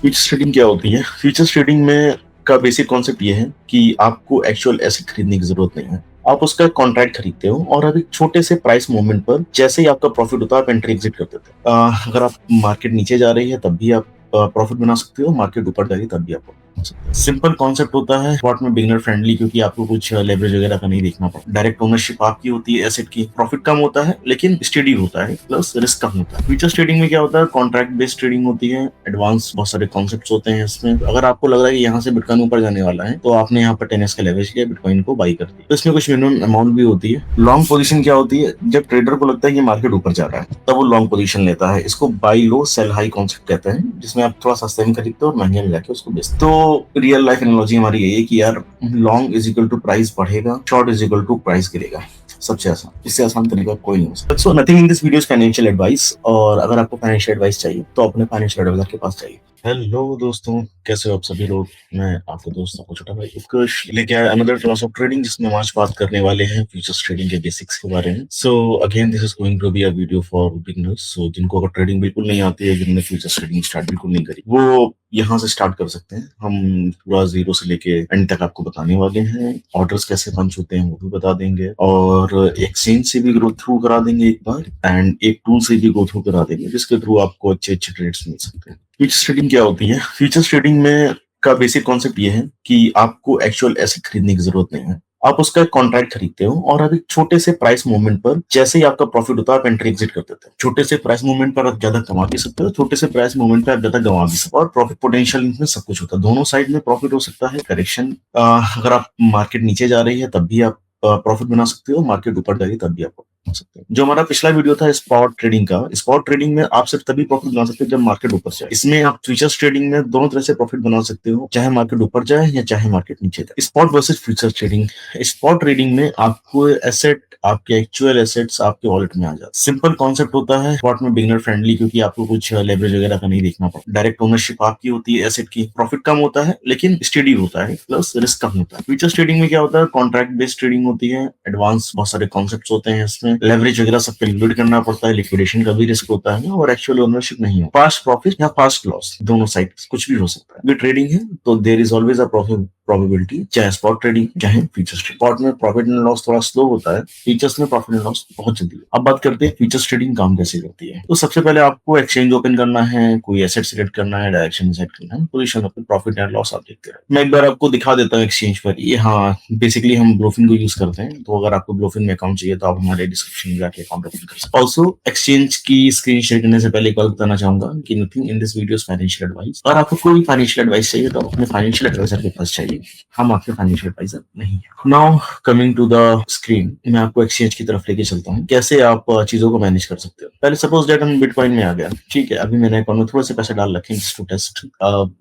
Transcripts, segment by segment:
Futures trading क्या होती है? फ्यूचर्स ट्रेडिंग में का बेसिक कॉन्सेप्ट ये है कि आपको एक्चुअल एसेट खरीदने की जरूरत नहीं है। आप उसका कॉन्ट्रैक्ट खरीदते हो और अभी छोटे से प्राइस मूवमेंट पर जैसे ही आपका प्रॉफिट होता है आप एंट्री एग्जिट कर देते हो। अगर आप मार्केट नीचे जा रही है तब भी आप प्रॉफिट बना सकते हो, मार्केट ऊपर जा रही है तब भी आप profit बना सकते हो। सिंपल कॉन्सेप्ट होता है, स्पॉट में बिगिनर फ्रेंडली, क्योंकि आपको कुछ लेवरेज वगैरह का नहीं देखना पड़ता। डायरेक्ट ओनरशिप आपकी होती है एसेट की, प्रॉफिट कम होता है लेकिन स्टेडी होता है, प्लस रिस्क कम होता है। फ्यूचर्स ट्रेडिंग में क्या होता है, कॉन्ट्रैक्ट बेस्ड ट्रेडिंग होती है, एडवांस बहुत सारे कॉन्सेप्ट्स होते हैं इसमें। अगर आपको लग रहा है कि यहाँ से बिटकॉइन ऊपर जाने वाला है तो आपने यहाँ पर 10x का लेवरेज किया, बिटकॉइन को बाई कर दिया। तो इसमें कुछ मिनिमम अमाउंट भी होती है। लॉन्ग पोजीशन क्या होती है, जब ट्रेडर को लगता है कि मार्केट ऊपर जा रहा है तब वो लॉन्ग पोजीशन लेता है। इसको buy low sell high concept कहते हैं, जिसमें आप थोड़ा सस्ते में खरीदते हो और महंगे में जाके उसको बेचते हो। तो रियल लाइफ एनालॉजी हमारी यही है कि यार, long is equal to price बढ़ेगा, short is equal to price गिरेगा। सबसे आसान, इससे आसान तरीका कोई नहीं हो सकता। So nothing in this video is financial advice, और अगर आपको फाइनेंशियल एडवाइस चाहिए तो अपने फाइनेंशियल एडवाइजर के पास चाहिए। हेलो दोस्तों, कैसे हो आप सभी लोग? मैं आपका दोस्त, आपको छोटा भाई उत्कर्ष लेके आया अनदर क्लास ऑफ ट्रेडिंग, जिसमें हम आज बात करने वाले हैं फ्यूचर्स ट्रेडिंग के बेसिक्स के बारे में। So again this is going to be a video for beginners. So जिनको अगर ट्रेडिंग बिल्कुल नहीं आती है, जिन्होंने फ्यूचर्स ट्रेडिंग स्टार्ट बिल्कुल नहीं करी, वो यहाँ से स्टार्ट कर सकते हैं। हम पूरा जीरो से लेके एंड तक आपको बताने वाले हैं। ऑर्डर्स कैसे पंच होते हैं वो भी बता देंगे, और एक्सचेंज से भी ग्रो थ्रू करा देंगे एक बार, एंड एक टूल से भी ग्रो थ्रू करा देंगे, जिसके थ्रू आपको अच्छे अच्छे ट्रेड्स मिल सकते हैं। फ्यूचर्स ट्रेडिंग क्या होती है? फ्यूचर्स ट्रेडिंग में का बेसिक कॉन्सेप्ट ये है कि आपको एक्चुअल एसेट खरीदने की जरूरत नहीं है। आप उसका कॉन्ट्रैक्ट खरीदते हो और अभी छोटे से प्राइस मूवमेंट पर जैसे ही आपका प्रॉफिट होता है आप एंट्री एग्जिट कर देते हो। छोटे से प्राइस मूवमेंट पर आप ज्यादा कमा भी सकते हो, छोटे से प्राइस मूवमेंट पर आप ज्यादा गंवा भी सकते हो, और प्रॉफिट पोटेंशियल में सब कुछ होता है। दोनों साइड में प्रॉफिट हो सकता है। करेक्शन, अगर आप मार्केट नीचे जा रही है तब भी आप प्रॉफिट बना सकते हो, मार्केट ऊपर जा रही है तब भी आप profit बना सकते हो। जो हमारा पिछला वीडियो था स्पॉट ट्रेडिंग का, स्पॉट ट्रेडिंग में आप सिर्फ तभी प्रॉफिट बना सकते हो जब मार्केट ऊपर जाए। इसमें आप फ्यूचर्स ट्रेडिंग में दोनों तरह से प्रॉफिट बना सकते हो, चाहे मार्केट ऊपर जाए या चाहे मार्केट नीचे जाए। Spot versus futures trading, spot trading में आपको एसेट, आपके एक्चुअल एसेट्स आपके वॉलेट में आ जाते हैं। सिंपल कॉन्सेप्ट होता है, स्पॉट में बिगिनर फ्रेंडली, क्योंकि आपको कुछ लेवरेज वगैरह का नहीं देखना पड़ता। डायरेक्ट ओनरशिप आपकी होती है एसेट की, प्रॉफिट कम होता है लेकिन स्टेडी होता है, प्लस रिस्क कम होता है। फ्यूचर्स ट्रेडिंग में क्या होता है, कॉन्ट्रैक्ट बेस्ड ट्रेडिंग होती है, एडवांस बहुत सारे कॉन्सेप्ट्स होते हैं इसमें। लेवरेज वगैरह सब कैलकुलेट करना पड़ता है, लिक्विडेशन का भी रिस्क होता है, और एक्चुअल ओनरशिप नहीं है। फास्ट प्रॉफिट या फास्ट लॉस, दोनों साइड कुछ भी हो सकता है। अगर ट्रेडिंग है तो there is always a profit probability, चाहे स्पॉट ट्रेडिंग चाहे फ्यूचर्स ट्रेडिंग। स्पॉट में प्रॉफिट एंड लॉस थोड़ा स्लो होता है, फ्यूचर्स में प्रॉफिट एंड लॉस बहुत जल्दी है। अब बात करते हैं फ्यूचर्स ट्रेडिंग काम कैसे करती है। तो सबसे पहले आपको एक्सचेंज ओपन करना है, कोई एसेट सिलेक्ट करना है, डायरेक्शन सेट करना है, पोजीशन अपनी प्रॉफिट एंड लॉस आप देखते हैं। मैं एक बार आपको दिखा देता हूँ एक्सचेंज पर। ये हाँ, बेसिकली हम ब्लोफिन को यूज करते हैं, तो अगर आपको ब्लोफिन में अकाउंट चाहिए तो आप हमारे डिस्क्रिप्शन में जाके अकाउंट ओपन कर सकते हैं। ऑल्सो एक्सचेंज की स्क्रीन शेयर करने से पहले एक बार बताना चाहूंगा कि nothing in this video is financial advice, और आपको कोई फाइनेंशियल एडवाइस चाहिए तो अपने फाइनेंशियल एडवाइजर के पास चाहिए, हम आपके फाइनेंशियल एडवाइजर नहीं है। Now coming to the screen, मैं आपको एक्सचेंज की तरफ लेके चलता हूँ, कैसे आप चीजों को मैनेज कर सकते हो। पहले सपोज दैट हम बिटकॉइन में आ गया, ठीक है। अभी मैंने अकाउंट में थोड़े से पैसे डाल रखे हैं जस्ट टू टेस्ट।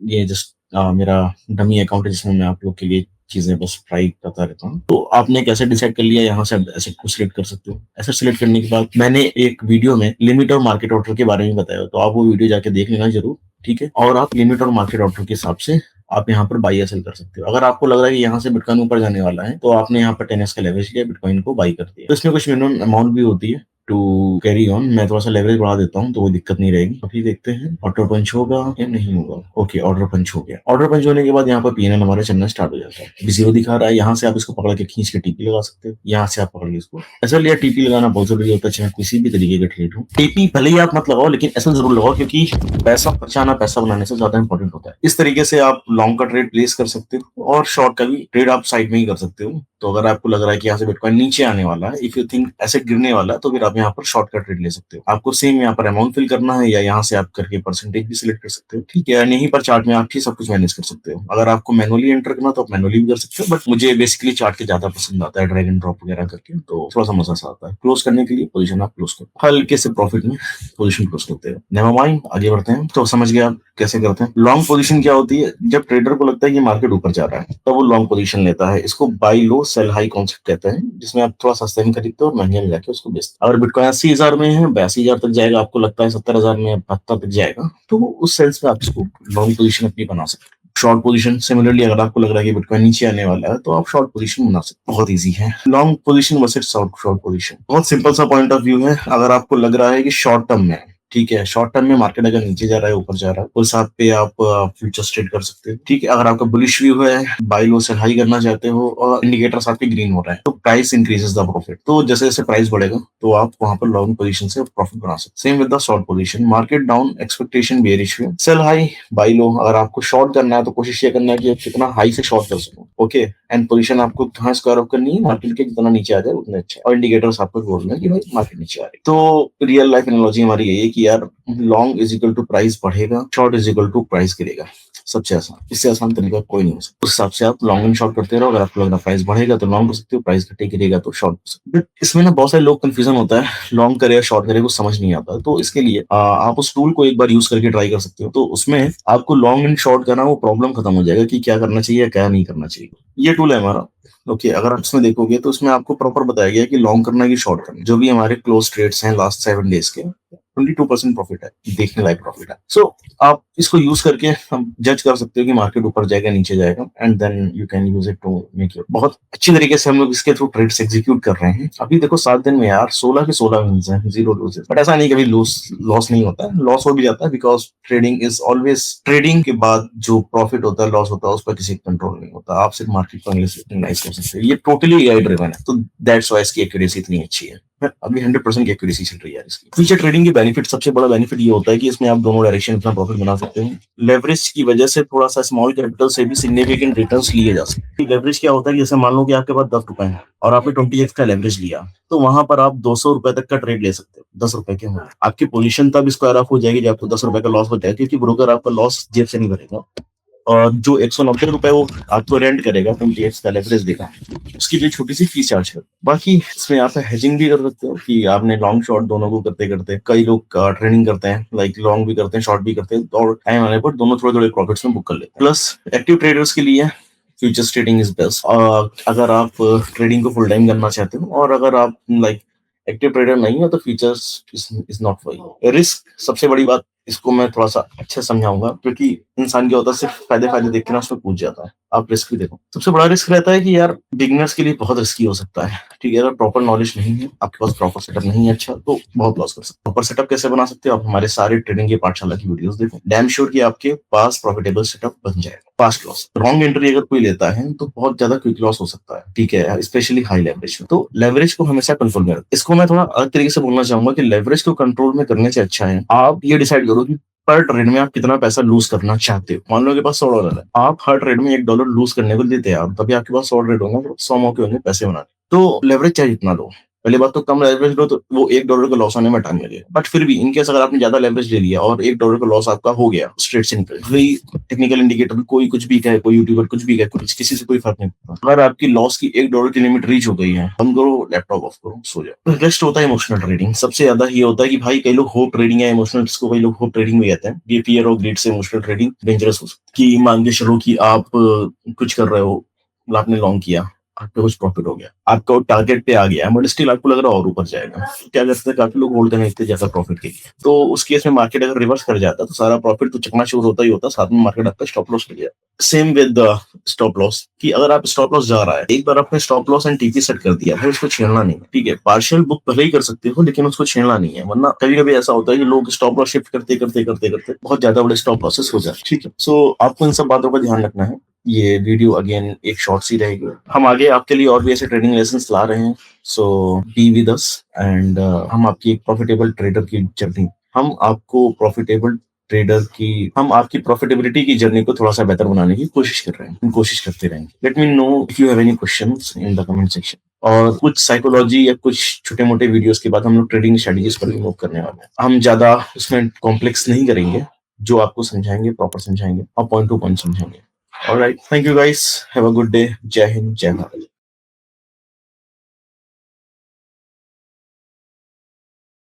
ये जस्ट मेरा डमी अकाउंट है, जिसमें मैं आप लोग के लिए चीजें बस ट्राई करता रहता हूँ। तो आपने कैसे डिसाइड कर लिया, यहाँ से आप एसेट को सिलेक्ट कर सकते हो। एसेट सिलेक्ट करने के बाद मैंने एक वीडियो में लिमिट और मार्केट ऑर्डर के बारे में बताया, तो आप वो वीडियो जाके देख लेना जरूर, ठीक है। और आप लिमिट और मार्केट ऑर्डर के हिसाब से आप यहाँ पर बाई या सेल कर सकते हो। अगर आपको लग रहा है कि यहाँ से बिटकॉइन ऊपर जाने वाला है तो आपने यहाँ पर 10x का लेवरेज किया, बिटकॉइन को बाई कर दिया। तो इसमें कुछ मिनिमम अमाउंट भी होती है टू कैरी ऑन। मैं थोड़ा सा लेवरेज बढ़ा देता हूँ तो कोई दिक्कत नहीं रहेगी। अभी देखते हैं ऑर्डर पंच होगा या नहीं होगा। ओके, ऑर्डर पंच हो गया। ऑर्डर पंच होने के बाद यहाँ पर पीएनएल हमारे चलना स्टार्ट हो जाता है। अभी जीरो दिखा रहा है, यहाँ से आप इसको पकड़ के खींच के टीपी लगा सकते हो। यहाँ से आप पकड़ के इसको ऐसा लिया, टीपी लगाना बहुत जरूरी होता है, चाहे किसी भी तरीके का ट्रेड हो। टीपी भले ही आप मत लगाओ, लेकिन ऐसा जरूर लगाओ, क्योंकि पैसा बचाना पैसा बनाने से ज्यादा इंपॉर्टेंट होता है। इस तरीके से आप लॉन्ग का ट्रेड प्लेस कर सकते हो, और शॉर्ट का भी ट्रेड आप साइड में ही कर सकते हो। तो अगर आपको लग रहा है कि यहाँ से बिटकॉइन नीचे आने वाला है, इफ यू थिंक एसेट गिरने वाला है, तो फिर आप यहाँ पर शॉर्ट का ट्रेड ले सकते हो। आपको सेम यहाँ पर अमाउंट फिल करना है, या यहाँ से आप करके परसेंटेज भी सिलेक्ट कर सकते हो, ठीक है। यहीं पर चार्ट में आप ही सब कुछ मैनेज कर सकते हो। अगर आपको मैनुअली एंटर करना तो आप मैनुअली भी कर सकते हो, बट मुझे बेसिकली चार्ट के ज्यादा पसंद आता है, ड्रैग एंड ड्रॉप वगैरह करके, तो थोड़ा सा मजा सा आता है। क्लोज करने के लिए पोजीशन आप क्लोज करो, हल्के से प्रॉफिट में पोजीशन क्लोज करते हो। नेवर माइंड, आगे बढ़ते हैं। तो समझ गया आप कैसे करते हैं। लॉन्ग पोजीशन क्या होती है, जब ट्रेडर को लगता है कि मार्केट ऊपर जा रहा है तो वो लॉन्ग पोजीशन लेता है। इसको buy low sell high concept कहते हैं, जिसमें आप थोड़ा सस्ते में खरीदते हो और महंगे में जाके उसको बेचते हो। अगर बिटकॉइन 80,000 में है, 82,000 तक जाएगा, आपको लगता है 70,000 में 72 तक जाएगा, तो उस सेल्स में आप इसको लॉन्ग पोजीशन अपनी बना सकते हो। शॉर्ट पोजीशन सिमिलरली, अगर आपको लग रहा है कि बिटकॉइन नीचे आने वाला है तो आप शॉर्ट पोजीशन बना सकते हो। बहुत इजी है long position versus short position. बहुत सिंपल सा पॉइंट ऑफ व्यू है। अगर आपको लग रहा है कि शॉर्ट टर्म में ठीक है, शॉर्ट टर्म में मार्केट अगर नीचे जा रहा है ऊपर जा रहा है उस हाथ पे आप फ्यूचर्स ट्रेड कर सकते हो। ठीक है, अगर आपका बुलिश व्यू है, बाय लो सेल हाई करना चाहते हो और इंडिकेटर्स आपके ग्रीन हो रहा है तो प्राइस इंक्रीजेस द प्रॉफिट। तो जैसे जैसे प्राइस बढ़ेगा तो आप वहां पर लॉन्ग पोजीशन से प्रॉफिट बना सकते। Same with the short position, market down expectation bearish view, sell high buy low. अगर आपको शॉर्ट करना है तो कोशिश ये करना है कि आप कितना हाई से शॉर्ट कर सको। ओके, एंड पोजीशन आपको कहाँ स्क्वायर ऑफ करनी है, मार्केट के जितना नीचे आ जाए उतना अच्छा, और इंडिकेटर्स आपको बोल रहे हैं कि भाई मार्केट नीचे आ रही है। तो रियल लाइफ एनालॉजी हमारी यही है कि यार long is equal to price बढ़ेगा, short is equal to price गिरेगा। सबसे आसान, इससे आसान तरीका कोई नहीं हो सकता। उस हिसाब से आप लॉन्ग एंड शॉर्ट करते रहो। अगर आपको लग रहा है प्राइस बढ़ेगा तो लॉन्ग कर सकते हो, प्राइस घटे गिरेगा तो शॉर्ट कर सकते हो। बट इसमें ना बहुत सारे लोग कंफ्यूजन होता है, लॉन्ग करे या शॉर्ट करे कुछ समझ नहीं आता। तो इसके लिए आप उस टूल को एक बार यूज करके ट्राई कर सकते हो। तो उसमें आपको लॉन्ग एंड शॉर्ट का ना वो प्रॉब्लम खत्म हो जाएगा कि क्या करना चाहिए क्या नहीं करना चाहिए। ये टूल है हमारा। ओके, अगर आप इसमें देखोगे तो इसमें आपको प्रॉपर बताया गया है कि लॉन्ग करना है कि शॉर्ट करना है। जो भी हमारे क्लोज ट्रेड्स हैं लास्ट 7 डेज के, 22% प्रॉफिट है, देखने लायक प्रॉफिट है। सो आप इसको यूज करके हम जज कर सकते हो कि मार्केट ऊपर जाएगा नीचे जाएगा, and then you can use it to make your. बहुत अच्छी तरीके से हम लोग इसके थ्रू ट्रेड्स एग्जीक्यूट कर रहे हैं। अभी देखो 7 दिन में यार 16 के 16 विन्स हैं, 0 लॉसेस। बट ऐसा नहीं कभी लॉस नहीं होता है, लॉस हो भी जाता है because trading is always, trading के बाद जो प्रॉफिट होता है लॉस होता है उसका किसी कंट्रोल नहीं होता। आप सिर्फ मार्केट को एनालाइज कर सकते हो। ये टोटली एआई ड्रिवन है, तो दैट्स व्हाई इसकी एक्यूरेसी इतनी अच्छी है। अभी 100% की एक्यूरेसी चल रही है इसकी। फ्यूचर ट्रेडिंग की बेनिफिट, सबसे बड़ा बेनिफिट ये होता है कि इसमें आप दोनों डायरेक्शन अपना प्रॉफिट बना सकते हैं। लेवरेज की वजह से थोड़ा सा स्मॉल कैपिटल से भी सिग्निफिकेंट रिटर्न्स लिए जा सकते हैं। लेवरेज क्या होता है कि जैसे मान लो कि आपके पास 10 रुपए है और आपने 20x का लेवरेज लिया, तो वहां पर आप 200 रुपए तक का ट्रेड ले सकते हो 10 रुपए के होंगे। आपकी पोजीशन तब स्क्वायर ऑफ हो जाएगी जब आपको 10 रुपए का लॉस हो जाएगा, क्योंकि ब्रोकर आपका लॉस जेब से नहीं भरेगा। और जो 190 रुपए वो आपको रेंट करेगा 20x का लेवरेज देगा, उसकी लिए छोटी सी फीस चार्ज है। बाकी इसमें आप हेजिंग भी कर सकते हो कि आपने लॉन्ग शॉर्ट दोनों को करते करते, कई लोग ट्रेडिंग करते हैं लाइक लॉन्ग भी करते हैं शॉर्ट भी करते हैं, और टाइम आने पर दोनों थोड़े थोड़े प्रॉफिट्स में बुक कर लेते हैं। प्लस एक्टिव ट्रेडर्स के लिए फ्यूचर्स ट्रेडिंग इज बेस्ट। अगर आप ट्रेडिंग को फुल टाइम करना चाहते हो, और अगर आप लाइक एक्टिव ट्रेडर नहीं हो तो futures is not for you. Risk सबसे बड़ी बात, इसको मैं थोड़ा सा अच्छे समझाऊंगा, क्योंकि इंसान क्या होता है सिर्फ फायदे फायदे देख के ना उसमें पूछ जाता है। आप रिस्क भी देखो। सबसे बड़ा रिस्क रहता है कि यार बिगिनर्स के लिए बहुत रिस्की हो सकता है। ठीक है, अगर प्रॉपर नॉलेज नहीं है, आपके पास प्रॉपर सेटअप नहीं है अच्छा, तो बहुत लॉस कर सकते हो। प्रॉपर सेटअप कैसे बना सकते हो, आप हमारे सारे ट्रेडिंग की पाठशाला की वीडियोस देखो। डैम श्योर कि आपके पास प्रॉफिटेबल सेटअप बन जाएगा। फास्ट लॉस, रॉन्ग एंट्री अगर कोई लेता है तो बहुत ज्यादा क्विक लॉस हो सकता है। ठीक है, स्पेशली हाई लेवरेज में। तो लेवरेज को हमेशा कंट्रोल में रखो। इसको मैं थोड़ा अलग तरीके से बोलना चाहूंगा कि लेवरेज को कंट्रोल में करने से अच्छा है आप ये डिसाइड करो कि पर ट्रेड में आप कितना पैसा लूज करना चाहते हो। मान लो के पास $100 है, आप हर ट्रेड में $1 लूज करने को देते हैं आप, तभी आपके पास 100 ट्रेड होंगे, 100 मौके होंगे पैसे बनाने। तो लेवरेज चाहे जितना लो, पहली बात तो कम लेवरेज लो तो वो $1 का लॉस होने में टाइम लगेगा। बट फिर भी इनकेस अगर आपने ज्यादा लेवरेज ले लिया और $1 का लॉस आपका हो गया स्ट्रेट से निकल, भाई टेक्निकल इंडिकेटर कोई कुछ भी कहे, कोई यूट्यूबर कुछ भी कहे, कुछ किसी से कोई फर्क नहीं पड़ता। अगर आपकी लॉस की $1 की लिमिट रीच हो गई है, बंद करो, लैपटॉप ऑफ करो, सो जाओ। नेक्स्ट होता है इमोशनल ट्रेडिंग। सबसे ज्यादा ये होता है कि भाई कई लोग होप ट्रेडिंग या इमोशनल, जिसको कई लोग होप ट्रेडिंग भी कहते हैं, ये फियर और ग्रीड से इमोशनल ट्रेडिंग डेंजरस हो सकती है। कि मान के चलो कि आप कुछ कर रहे हो, आपने लॉन्ग किया, आपका कुछ प्रॉफिट हो गया, आपका वो टारगेट पे आ गया, बट स्टिल आपको लग रहा है और ऊपर जाएगा। तो क्या करते हैं, काफी लोग होल्ड करने लगते हैं ज्यादा प्रॉफिट के लिए। तो उस केस में मार्केट अगर रिवर्स कर जाता है तो सारा प्रॉफिट तो चकनाचूर होता ही होता, साथ में मार्केट आपका स्टॉप लॉस कर जाता। सेम विद स्टॉप लॉस, कि अगर आप स्टॉप लॉस जा रहा है, एक बार आपने stop loss and TP set कर दिया है, उसको छेड़ना नहीं है। ठीक है, पार्शियल बुक भले ही कर सकते हो लेकिन उसको छेड़ना नहीं है, वरना कभी कभी ऐसा होता है कि लोग स्टॉप लॉस शिफ्ट करते करते करते करते बहुत ज्यादा बड़े स्टॉप लॉसेस हो जाए। ठीक है, सो आपको इन सब बातों का ध्यान रखना है। ये वीडियो अगेन एक शॉर्ट सी रहेगी, हम आगे आपके लिए और भी ऐसे ट्रेडिंग लेसन ला रहे हैं। सो बी विद अस, एंड हम आपकी एक प्रॉफिटेबल ट्रेडर की जर्नी, हम आपको प्रॉफिटेबल ट्रेडर की, हम आपकी प्रॉफिटेबिलिटी की जर्नी को थोड़ा सा बेहतर बनाने की कोशिश कर रहे हैं, हम कोशिश करते रहेंगे। Let me know if you have any questions in the comment section. और कुछ साइकोलॉजी या कुछ छोटे मोटे वीडियोस के बाद हम लोग ट्रेडिंग स्ट्रेटजीज पर भी मूव करने वाले हैं। हम ज्यादा उसमें कॉम्प्लेक्स नहीं करेंगे, जो आपको समझाएंगे प्रॉपर समझाएंगे और पॉइंट टू पॉइंट समझाएंगे। Alright, thank you guys, have a good day. जय हिंद, जय भारत।